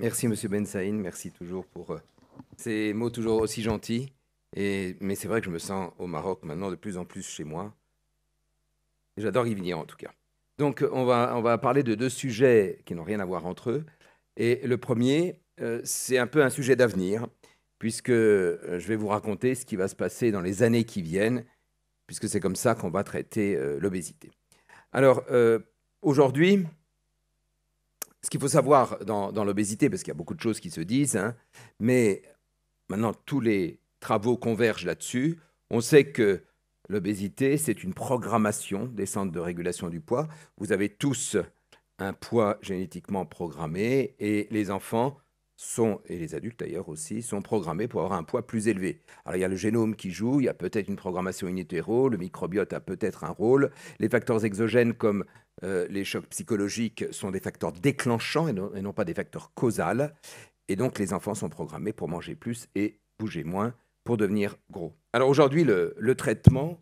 Merci, Monsieur Ben Saïn. Merci toujours pour ces mots toujours aussi gentils. Mais c'est vrai que je me sens au Maroc maintenant de plus en plus chez moi. Et j'adore y venir en tout cas. Donc, on va parler de deux sujets qui n'ont rien à voir entre eux. Et le premier, c'est un peu un sujet d'avenir, puisque je vais vous raconter ce qui va se passer dans les années qui viennent, puisque c'est comme ça qu'on va traiter l'obésité. Alors, aujourd'hui, ce qu'il faut savoir dans l'obésité, parce qu'il y a beaucoup de choses qui se disent, hein, mais maintenant tous les travaux convergent là-dessus. On sait que l'obésité, c'est une programmation des centres de régulation du poids. Vous avez tous un poids génétiquement programmé et les enfants sont, et les adultes d'ailleurs aussi, sont programmés pour avoir un poids plus élevé. Alors il y a le génome qui joue, il y a peut-être une programmation in utero, le microbiote a peut-être un rôle, les facteurs exogènes comme les chocs psychologiques sont des facteurs déclenchants et non pas des facteurs causaux. Et donc les enfants sont programmés pour manger plus et bouger moins pour devenir gros. Alors aujourd'hui, le traitement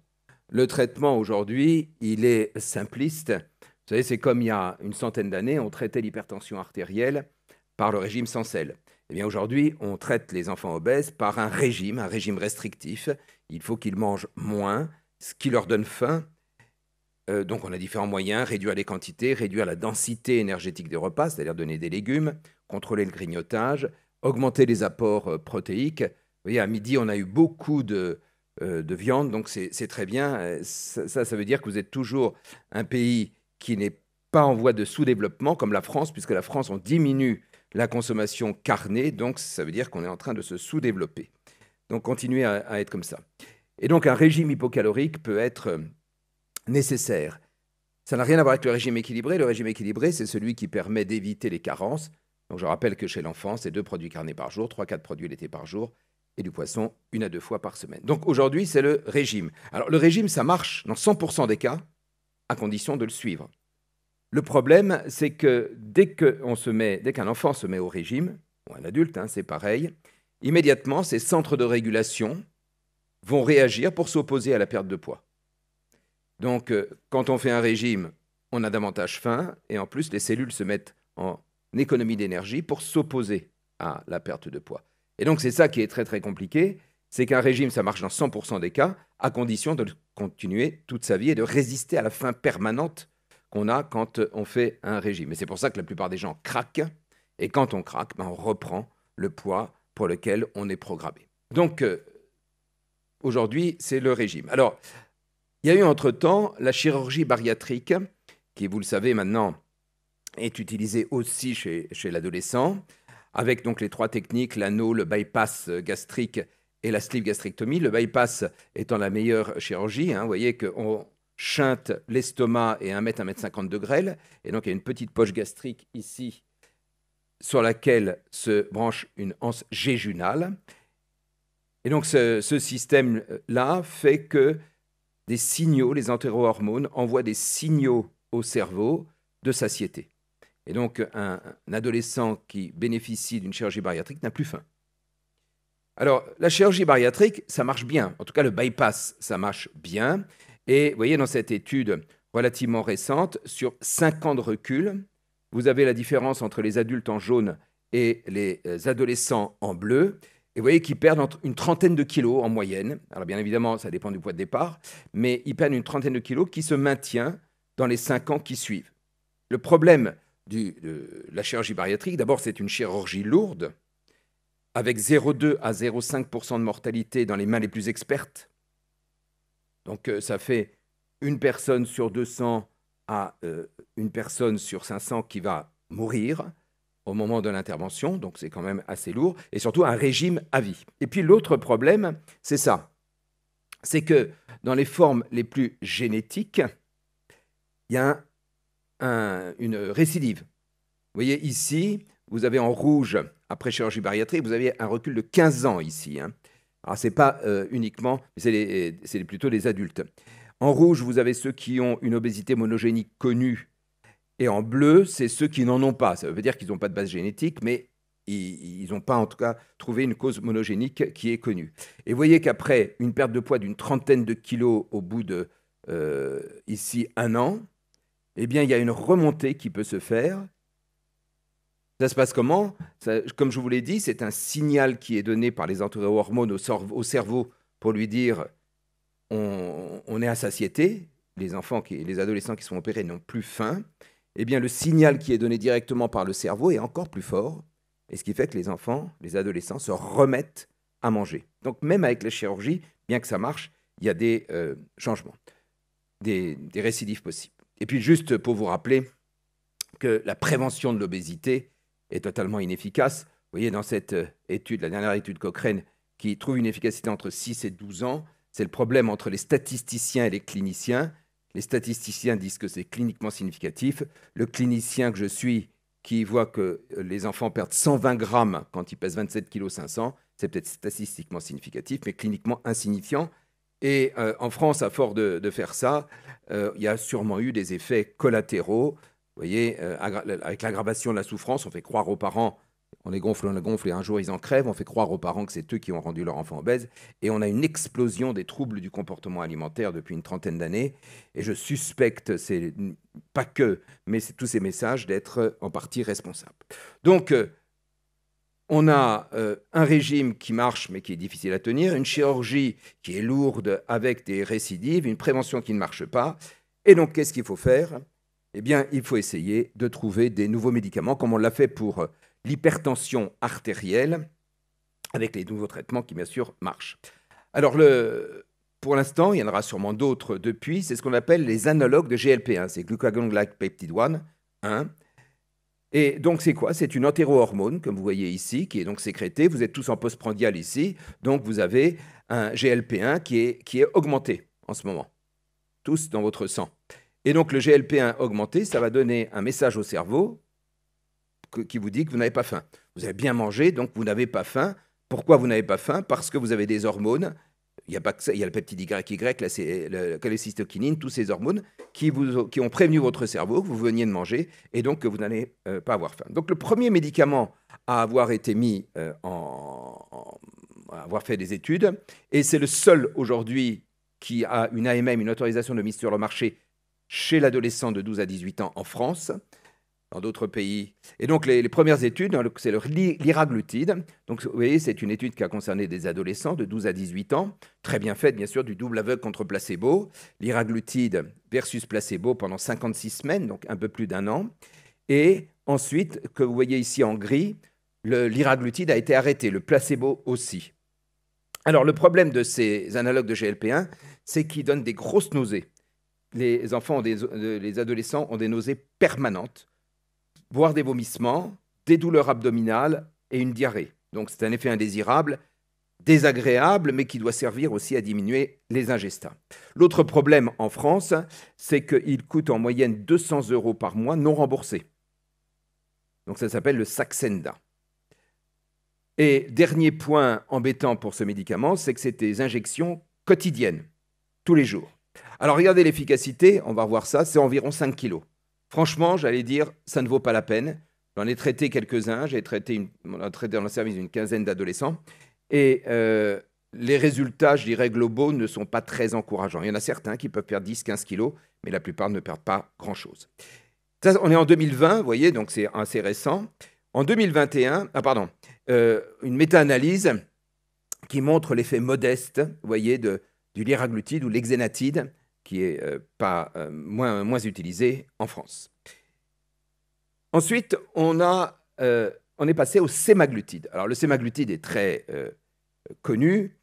aujourd'hui, il est simpliste. Vous savez, c'est comme il y a une centaine d'années, on traitait l'hypertension artérielle par le régime sans sel. Eh bien aujourd'hui, on traite les enfants obèses par un régime restrictif. Il faut qu'ils mangent moins, ce qui leur donne faim. Donc on a différents moyens, réduire les quantités, réduire la densité énergétique des repas, c'est-à-dire donner des légumes, contrôler le grignotage, augmenter les apports protéiques. Vous voyez, à midi, on a eu beaucoup de viande, donc c'est très bien. Ça veut dire que vous êtes toujours un pays qui n'est pas en voie de sous-développement, comme la France, puisque la France, on diminue la consommation carnée, donc ça veut dire qu'on est en train de se sous-développer. Donc continuez à être comme ça. Et donc un régime hypocalorique peut être nécessaire. Ça n'a rien à voir avec le régime équilibré. Le régime équilibré, c'est celui qui permet d'éviter les carences. Donc je rappelle que chez l'enfant, c'est 2 produits carnés par jour, 3-4 produits laitiers par jour et du poisson 1 à 2 fois par semaine. Donc aujourd'hui, c'est le régime. Alors le régime, ça marche dans 100% des cas, à condition de le suivre. Le problème, c'est que dès qu'un enfant se met au régime, ou un adulte, hein, c'est pareil, immédiatement, ces centres de régulation vont réagir pour s'opposer à la perte de poids. Donc, quand on fait un régime, on a davantage faim et en plus, les cellules se mettent en économie d'énergie pour s'opposer à la perte de poids. Et donc, c'est ça qui est très, très compliqué. C'est qu'un régime, ça marche dans 100% des cas, à condition de le continuer toute sa vie et de résister à la faim permanente qu'on a quand on fait un régime. Et c'est pour ça que la plupart des gens craquent. Et quand on craque, on reprend le poids pour lequel on est programmé. Donc, aujourd'hui, c'est le régime. Alors, il y a eu entre-temps la chirurgie bariatrique, qui, vous le savez maintenant, est utilisée aussi chez l'adolescent, avec donc les 3 techniques, l'anneau, le bypass gastrique et la sleeve gastrectomie. Le bypass étant la meilleure chirurgie. Vous voyez qu'on chinte l'estomac et 1 m, 1,50 m de grêle. Et donc, il y a une petite poche gastrique ici sur laquelle se branche une anse jéjunale. Et donc, ce système-là fait que des signaux, les entérohormones envoient des signaux au cerveau de satiété. Et donc, un adolescent qui bénéficie d'une chirurgie bariatrique n'a plus faim. Alors, la chirurgie bariatrique, ça marche bien. En tout cas, le bypass, ça marche bien. Et vous voyez, dans cette étude relativement récente, sur 5 ans de recul, vous avez la différence entre les adultes en jaune et les adolescents en bleu. Et vous voyez qu'ils perdent entre une trentaine de kilos en moyenne. Alors bien évidemment, ça dépend du poids de départ, mais ils perdent une trentaine de kilos qui se maintient dans les 5 ans qui suivent. Le problème de la chirurgie bariatrique, d'abord, c'est une chirurgie lourde, avec 0,2 à 0,5% de mortalité dans les mains les plus expertes. Donc ça fait une personne sur 200 à une personne sur 500 qui va mourir au moment de l'intervention, donc c'est quand même assez lourd, et surtout un régime à vie. Et puis l'autre problème, c'est ça, c'est que dans les formes les plus génétiques, il y a une récidive. Vous voyez ici, vous avez en rouge, après chirurgie bariatrique, vous avez un recul de 15 ans ici. Alors ce n'est pas uniquement, c'est plutôt les adultes. En rouge, vous avez ceux qui ont une obésité monogénique connue. Et en bleu, c'est ceux qui n'en ont pas. Ça veut dire qu'ils n'ont pas de base génétique, mais ils n'ont pas en tout cas trouvé une cause monogénique qui est connue. Et vous voyez qu'après une perte de poids d'une trentaine de kilos au bout de, ici, 1 an, eh bien, il y a une remontée qui peut se faire Ça se passe comment? Comme je vous l'ai dit, c'est un signal qui est donné par les anti-hormones au cerveau pour lui dire on est à satiété. Les adolescents qui sont opérés n'ont plus faim. Eh bien, le signal qui est donné directement par le cerveau est encore plus fort. Et ce qui fait que les enfants, les adolescents, se remettent à manger. Donc, même avec la chirurgie, bien que ça marche, il y a des changements, des récidives possibles. Et puis, juste pour vous rappeler que la prévention de l'obésité est totalement inefficace. Vous voyez, dans cette étude, la dernière étude Cochrane, qui trouve une efficacité entre 6 et 12 ans, c'est le problème entre les statisticiens et les cliniciens. Les statisticiens disent que c'est cliniquement significatif. Le clinicien que je suis, qui voit que les enfants perdent 120 grammes quand ils pèsent 27 kg 500, c'est peut-être statistiquement significatif, mais cliniquement insignifiant. Et en France, à force de faire ça, il y a sûrement eu des effets collatéraux. Vous voyez, avec l'aggravation de la souffrance, on fait croire aux parents, on les gonfle, et un jour ils en crèvent, on fait croire aux parents que c'est eux qui ont rendu leur enfant obèse, et on a une explosion des troubles du comportement alimentaire depuis une trentaine d'années, et je suspecte, c'est pas que, mais c'est tous ces messages d'être en partie responsables. Donc, on a un régime qui marche mais qui est difficile à tenir, une chirurgie qui est lourde avec des récidives, une prévention qui ne marche pas, et donc qu'est-ce qu'il faut faire ? Eh bien, il faut essayer de trouver des nouveaux médicaments, comme on l'a fait pour l'hypertension artérielle, avec les nouveaux traitements qui, bien sûr, marchent. Alors, pour l'instant, il y en aura sûrement d'autres depuis, c'est ce qu'on appelle les analogues de GLP-1, c'est glucagon-like peptide 1. Et donc, c'est quoi? C'est une entérohormone, comme vous voyez ici, qui est donc sécrétée. Vous êtes tous en postprandial ici, donc vous avez un GLP-1 qui est augmenté en ce moment, tous dans votre sang. Et donc, le GLP-1 augmenté, ça va donner un message au cerveau qui vous dit que vous n'avez pas faim. Vous avez bien mangé, donc vous n'avez pas faim. Pourquoi vous n'avez pas faim? Parce que vous avez des hormones. Il n'y a pas que ça, il y a le peptide YY, la cholécystokinine, tous ces hormones qui ont prévenu votre cerveau que vous veniez de manger et donc que vous n'allez pas avoir faim. Donc, le premier médicament à avoir été mis à avoir fait des études, et c'est le seul aujourd'hui qui a une AMM, une autorisation de mise sur le marché, chez l'adolescent de 12 à 18 ans en France, dans d'autres pays. Et donc, les premières études, c'est le liraglutide. Donc, vous voyez, c'est une étude qui a concerné des adolescents de 12 à 18 ans, très bien faite, bien sûr, du double aveugle contre placebo. Liraglutide versus placebo pendant 56 semaines, donc un peu plus d'1 an. Et ensuite, que vous voyez ici en gris, le liraglutide a été arrêté, le placebo aussi. Alors, le problème de ces analogues de GLP-1, c'est qu'ils donnent des grosses nausées. Les enfants, les adolescents ont des nausées permanentes, voire des vomissements, des douleurs abdominales et une diarrhée. Donc c'est un effet indésirable, désagréable, mais qui doit servir aussi à diminuer les ingestats. L'autre problème en France, c'est qu'il coûte en moyenne 200 € par mois non remboursés. Donc ça s'appelle le Saxenda. Et dernier point embêtant pour ce médicament, c'est que c'est des injections quotidiennes, tous les jours. Alors, regardez l'efficacité, on va revoir ça, c'est environ 5 kilos. Franchement, j'allais dire, ça ne vaut pas la peine. J'en ai traité quelques-uns, on a traité dans le service une quinzaine d'adolescents, et les résultats, je dirais, globaux ne sont pas très encourageants. Il y en a certains qui peuvent perdre 10-15 kilos, mais la plupart ne perdent pas grand-chose. Ça, on est en 2020, vous voyez, donc c'est assez récent. En 2021, une méta-analyse qui montre l'effet modeste, vous voyez, du liraglutide ou l'exénatide, qui est moins utilisé en France. Ensuite, on est passé au sémaglutide. Alors, le sémaglutide est très connu,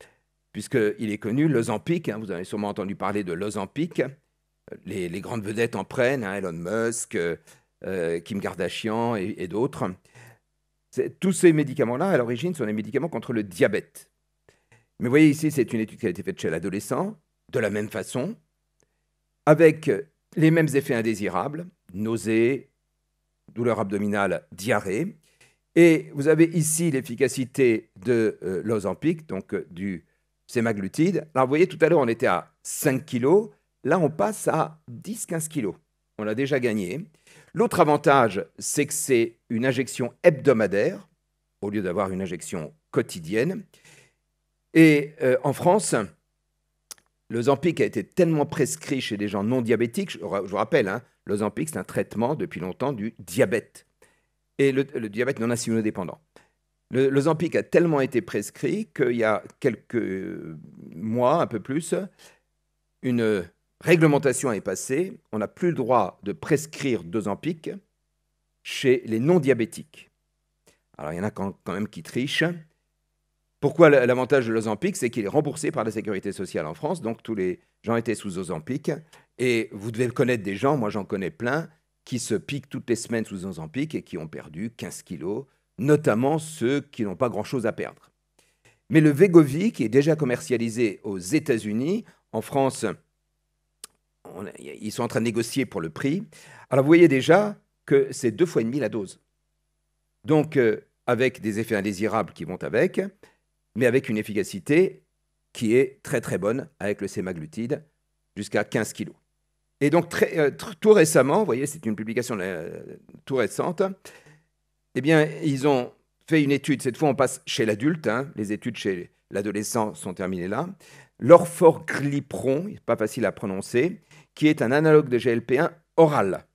puisqu'il est connu, l'Ozempic, vous avez sûrement entendu parler de l'Ozempic. Les grandes vedettes en prennent, Elon Musk, Kim Kardashian et d'autres. Tous ces médicaments-là, à l'origine, sont des médicaments contre le diabète. Mais vous voyez ici, c'est une étude qui a été faite chez l'adolescent, de la même façon, avec les mêmes effets indésirables, nausées, douleurs abdominales, diarrhée. Et vous avez ici l'efficacité de l'Ozempic, donc du sémaglutide. Alors, vous voyez, tout à l'heure, on était à 5 kg. Là, on passe à 10-15 kg. On a déjà gagné. L'autre avantage, c'est que c'est une injection hebdomadaire, au lieu d'avoir une injection quotidienne. Et en France, l'Ozempic a été tellement prescrit chez des gens non diabétiques. Je vous rappelle, l'Ozempic, c'est un traitement depuis longtemps du diabète. et le diabète non insulinodépendant. L'Ozempic a tellement été prescrit qu'il y a quelques mois, un peu plus, une réglementation est passée. On n'a plus le droit de prescrire d'Ozempic chez les non-diabétiques. Alors, il y en a quand même qui trichent. Pourquoi l'avantage de l'Ozempic? C'est qu'il est remboursé par la Sécurité sociale en France, donc tous les gens étaient sous Ozempic. Et vous devez connaître des gens, moi j'en connais plein, qui se piquent toutes les semaines sous Ozempic et qui ont perdu 15 kilos, notamment ceux qui n'ont pas grand-chose à perdre. Mais le Wegovy, qui est déjà commercialisé aux États-Unis, en France, ils sont en train de négocier pour le prix. Alors vous voyez déjà que c'est 2,5 fois la dose. Donc, avec des effets indésirables qui vont avec, mais avec une efficacité qui est très très bonne avec le sémaglutide, jusqu'à 15 kg. Et donc, tout récemment, vous voyez, c'est une publication tout récente, eh bien, ils ont fait une étude, cette fois on passe chez l'adulte, hein, les études chez l'adolescent sont terminées là, l'orforglipron, pas facile à prononcer, qui est un analogue de GLP-1 oral,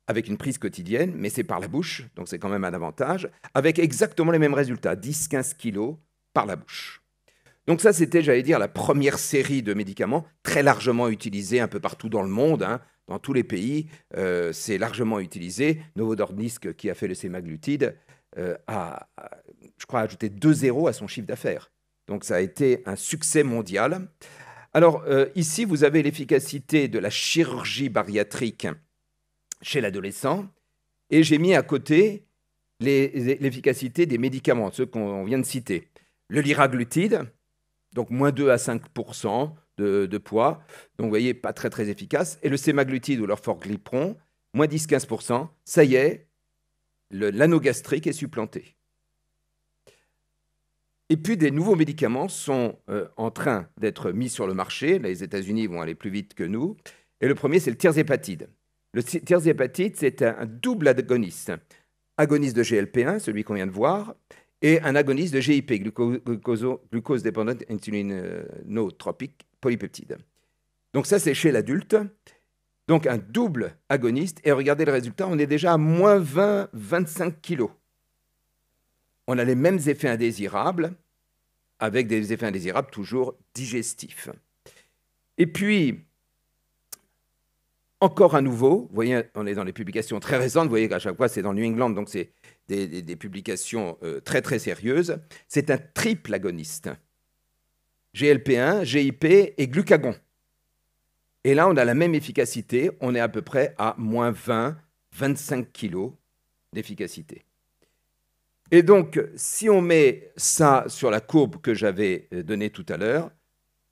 avec une prise quotidienne, mais c'est par la bouche, donc c'est quand même un avantage, avec exactement les mêmes résultats, 10-15 kilos par la bouche. Donc ça, c'était, j'allais dire, la première série de médicaments très largement utilisés un peu partout dans le monde, hein, dans tous les pays, c'est largement utilisé. Novo Nordisk, qui a fait le sémaglutide, a, je crois, ajouté 2 zéros à son chiffre d'affaires. Donc ça a été un succès mondial. Alors ici, vous avez l'efficacité de la chirurgie bariatrique chez l'adolescent, et j'ai mis à côté l'efficacité des médicaments, ceux qu'on vient de citer. Le liraglutide, donc moins 2 à 5% de poids, donc vous voyez, pas très très efficace, et le sémaglutide ou l'orforglipron, moins 10-15%, ça y est, l'anneau gastrique est supplanté. Et puis des nouveaux médicaments sont en train d'être mis sur le marché, les États-Unis vont aller plus vite que nous, et le premier c'est le tirzépatide. Le tirzépatide, c'est un double agoniste. Agoniste de GLP-1, celui qu'on vient de voir, et un agoniste de GIP, glucose dépendant insulinotropique polypeptide. Donc ça, c'est chez l'adulte. Donc un double agoniste. Et regardez le résultat, on est déjà à moins 20-25 kilos. On a les mêmes effets indésirables, avec des effets indésirables toujours digestifs. Et puis, encore à nouveau, vous voyez, on est dans les publications très récentes, vous voyez qu'à chaque fois c'est dans New England, donc c'est des publications très très sérieuses. C'est un triple agoniste. GLP-1, GIP et glucagon. Et là, on a la même efficacité, on est à peu près à moins 20-25 kilos d'efficacité. Et donc, si on met ça sur la courbe que j'avais donnée tout à l'heure,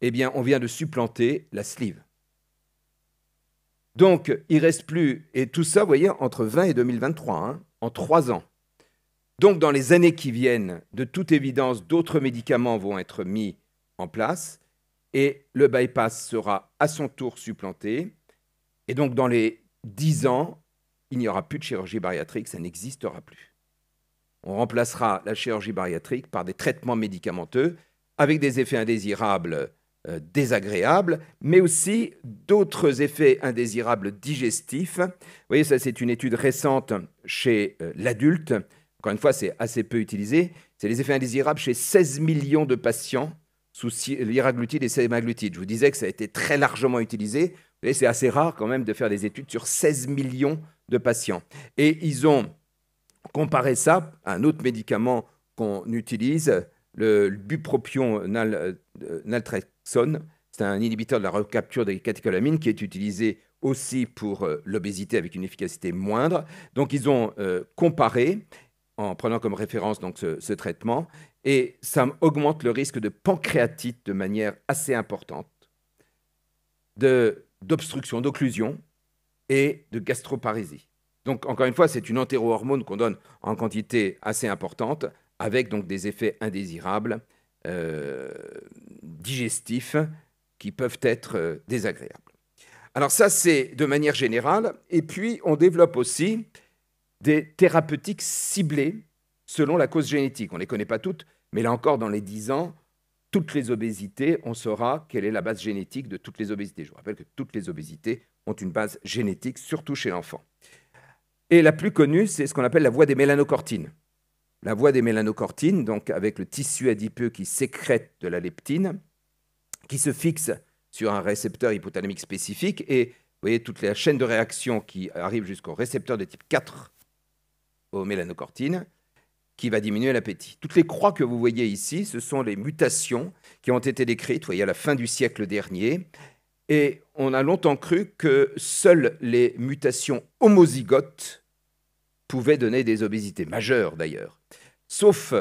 eh bien, on vient de supplanter la sleeve. Donc, il ne reste plus, et tout ça, vous voyez, entre 20 et 2023, hein, en 3 ans. Donc, dans les années qui viennent, de toute évidence, d'autres médicaments vont être mis en place, et le bypass sera à son tour supplanté. Et donc, dans les 10 ans, il n'y aura plus de chirurgie bariatrique, ça n'existera plus. On remplacera la chirurgie bariatrique par des traitements médicamenteux avec des effets indésirables désagréables, mais aussi d'autres effets indésirables digestifs. Vous voyez, ça c'est une étude récente chez l'adulte. Encore une fois, c'est assez peu utilisé. C'est les effets indésirables chez 16 millions de patients sous liraglutide et sémaglutide. Je vous disais que ça a été très largement utilisé. Vous voyez, c'est assez rare quand même de faire des études sur 16 millions de patients. Et ils ont comparé ça à un autre médicament qu'on utilise, le bupropion naltrexone. C'est un inhibiteur de la recapture des catécholamines qui est utilisé aussi pour l'obésité avec une efficacité moindre. Donc, ils ont comparé en prenant comme référence donc, ce traitement, et ça augmente le risque de pancréatite de manière assez importante, d'obstruction, d'occlusion et de gastroparésie. Donc, encore une fois, c'est une entérohormone qu'on donne en quantité assez importante, avec donc des effets indésirables, digestifs, qui peuvent être désagréables. Alors ça, c'est de manière générale. Et puis, on développe aussi des thérapeutiques ciblées selon la cause génétique. On ne les connaît pas toutes, mais là encore, dans les 10 ans, toutes les obésités, on saura quelle est la base génétique de toutes les obésités. Je vous rappelle que toutes les obésités ont une base génétique, surtout chez l'enfant. Et la plus connue, c'est ce qu'on appelle la voie des mélanocortines. La voie des mélanocortines, donc avec le tissu adipeux qui sécrète de la leptine, qui se fixe sur un récepteur hypothalamique spécifique. Et vous voyez toute la chaîne de réaction qui arrive jusqu'au récepteur de type 4 aux mélanocortines, qui va diminuer l'appétit. Toutes les croix que vous voyez ici, ce sont les mutations qui ont été décrites, vous voyez, à la fin du siècle dernier. Et on a longtemps cru que seules les mutations homozygotes pouvaient donner des obésités majeures, d'ailleurs. Sauf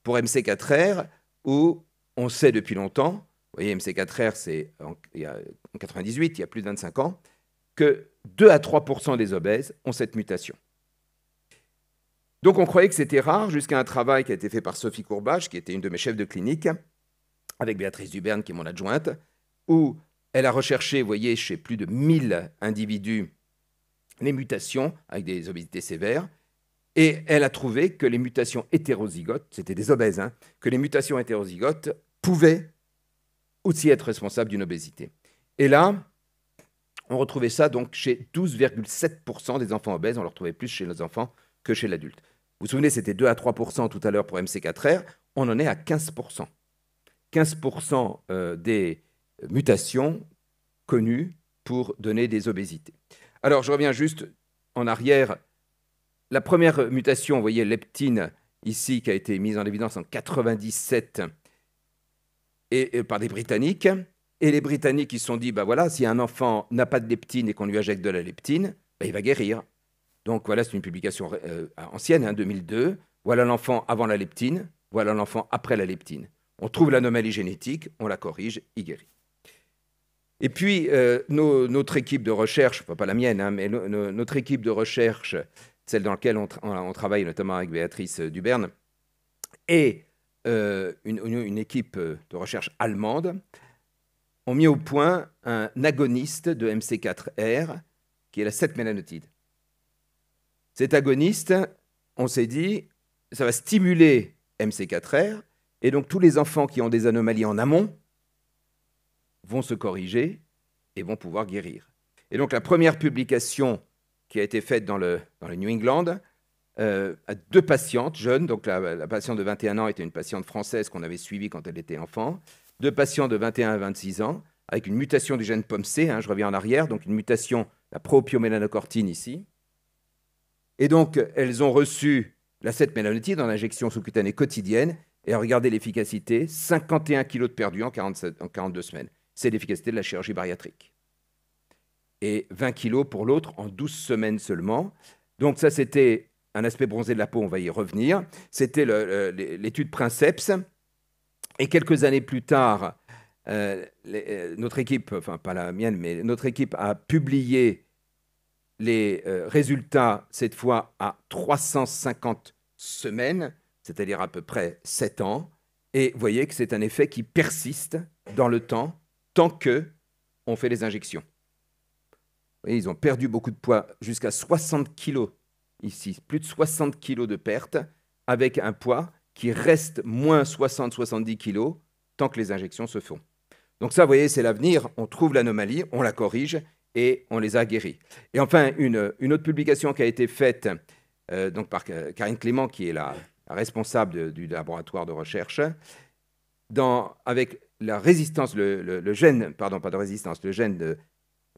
pour MC4R, où on sait depuis longtemps, vous voyez, MC4R, c'est en 98, il y a plus de 25 ans, que 2 à 3% des obèses ont cette mutation. Donc on croyait que c'était rare, jusqu'à un travail qui a été fait par Sophie Courbach, qui était une de mes chefs de clinique, avec Béatrice Duberne, qui est mon adjointe, où elle a recherché, vous voyez, chez plus de 1000 individus, les mutations avec des obésités sévères, et elle a trouvé que les mutations hétérozygotes, c'était des obèses, hein, que les mutations hétérozygotes pouvaient aussi être responsables d'une obésité. Et là, on retrouvait ça donc chez 12,7% des enfants obèses, on le retrouvait plus chez nos enfants que chez l'adulte. Vous vous souvenez, c'était 2 à 3% tout à l'heure pour MC4R, on en est à 15%. 15% des mutations connues pour donner des obésités. Alors, je reviens juste en arrière. La première mutation, vous voyez, leptine, ici, qui a été mise en évidence en 97 et par des Britanniques. Et les Britanniques, ils se sont dit, bah voilà, si un enfant n'a pas de leptine et qu'on lui injecte de la leptine, bah, il va guérir. Donc voilà, c'est une publication ancienne, hein, 2002. Voilà l'enfant avant la leptine, voilà l'enfant après la leptine. On trouve l'anomalie génétique, on la corrige, il guérit. Et puis, notre équipe de recherche, pas la mienne, hein, mais notre équipe de recherche, celle dans laquelle on travaille notamment avec Béatrice Duberne, et une équipe de recherche allemande, ont mis au point un agoniste de MC4R, qui est la 7-mélanotide. Cet agoniste, on s'est dit, ça va stimuler MC4R, et donc tous les enfants qui ont des anomalies en amont vont se corriger et vont pouvoir guérir. Et donc la première publication qui a été faite dans le New England, à 2 patientes jeunes, donc la patiente de 21 ans était une patiente française qu'on avait suivie quand elle était enfant, 2 patients de 21 à 26 ans, avec une mutation du gène POMC, hein, je reviens en arrière, donc une mutation, la propiomélanocortine ici. Et donc, elles ont reçu la 7-mélanotide en injection sous-cutanée quotidienne, et regardez l'efficacité, 51 kg de perdu en 42 semaines. C'est l'efficacité de la chirurgie bariatrique. Et 20 kg pour l'autre en 12 semaines seulement. Donc ça, c'était un aspect bronzé de la peau, on va y revenir. C'était l'étude Princeps. Et quelques années plus tard, notre équipe, enfin pas la mienne, mais notre équipe a publié les résultats, cette fois à 350 semaines, c'est-à-dire à peu près 7 ans. Et vous voyez que c'est un effet qui persiste dans le temps, tant qu'on fait les injections. Vous voyez, ils ont perdu beaucoup de poids, jusqu'à 60 kg ici, plus de 60 kg de perte, avec un poids qui reste moins 60-70 kg tant que les injections se font. Donc ça, vous voyez, c'est l'avenir. On trouve l'anomalie, on la corrige et on les a guéris. Et enfin, une autre publication qui a été faite donc par Karine Clément, qui est la responsable du laboratoire de recherche, avec la résistance, le gène, pardon, pas de résistance, le gène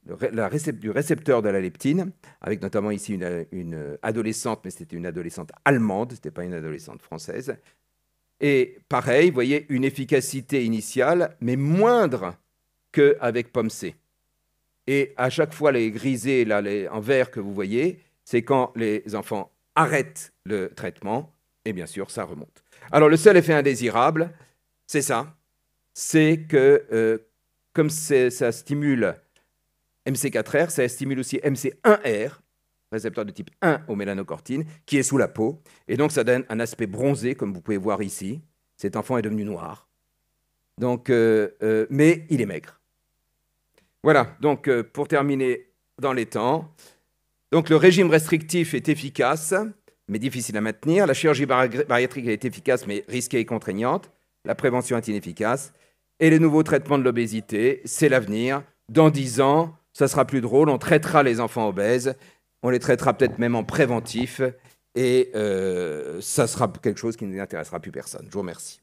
du récepteur de la leptine, avec notamment ici une adolescente, mais c'était une adolescente allemande, ce n'était pas une adolescente française. Et pareil, vous voyez, une efficacité initiale, mais moindre qu'avec POMC. Et à chaque fois, les grisés là, en vert que vous voyez, c'est quand les enfants arrêtent le traitement, et bien sûr, ça remonte. Alors, le seul effet indésirable, c'est ça, c'est que comme ça stimule MC4R, ça stimule aussi MC1R, récepteur de type 1 aux mélanocortines, qui est sous la peau. Et donc, ça donne un aspect bronzé, comme vous pouvez voir ici. Cet enfant est devenu noir. Donc, mais il est maigre. Voilà, donc pour terminer dans les temps. Donc, le régime restrictif est efficace, mais difficile à maintenir. La chirurgie bariatrique est efficace, mais risquée et contraignante. La prévention est inefficace. Et les nouveaux traitements de l'obésité, c'est l'avenir. Dans 10 ans, ça sera plus drôle, on traitera les enfants obèses on les traitera peut-être même en préventif, et ça sera quelque chose qui n'intéressera plus personne. Je vous remercie.